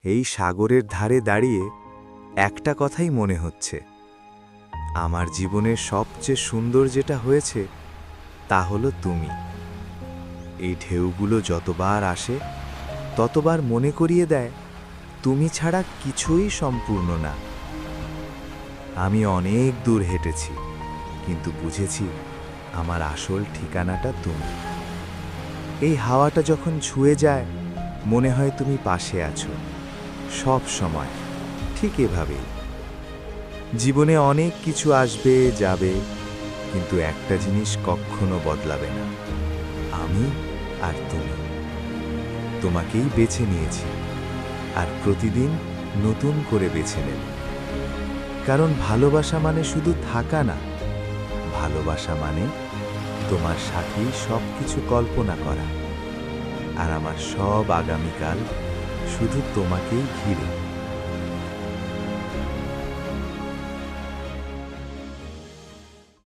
এই সাগরের ধারে দাঁড়িয়ে একটা কথাই মনে হচ্ছে, আমার জীবনের সবচেয়ে সুন্দর যেটা হয়েছে তা হলো তুমি। এই ঢেউগুলো যতবার আসে ততবার মনে করিয়ে দেয় তুমি ছাড়া কিছুই সম্পূর্ণ না। আমি অনেক দূর হেঁটেছি, কিন্তু বুঝেছি আমার আসল ঠিকানাটা তুমি। এই হাওয়াটা যখন ছুঁয়ে যায় মনে হয় তুমি পাশে আছো সব সময়, ঠিক এভাবেই। জীবনে অনেক কিছু আসবে যাবে, কিন্তু একটা জিনিস কখনো বদলাবে না, আমি আর তুমি। তোমাকেই বেছে নিয়েছি, আর প্রতিদিন নতুন করে বেছে নেব। কারণ ভালোবাসা মানে শুধু থাকা না, ভালোবাসা মানে তোমার সাথেই সব কিছু কল্পনা করা, আর আমার সব আগামীকাল শুধু তোমাকেই ঘিরে।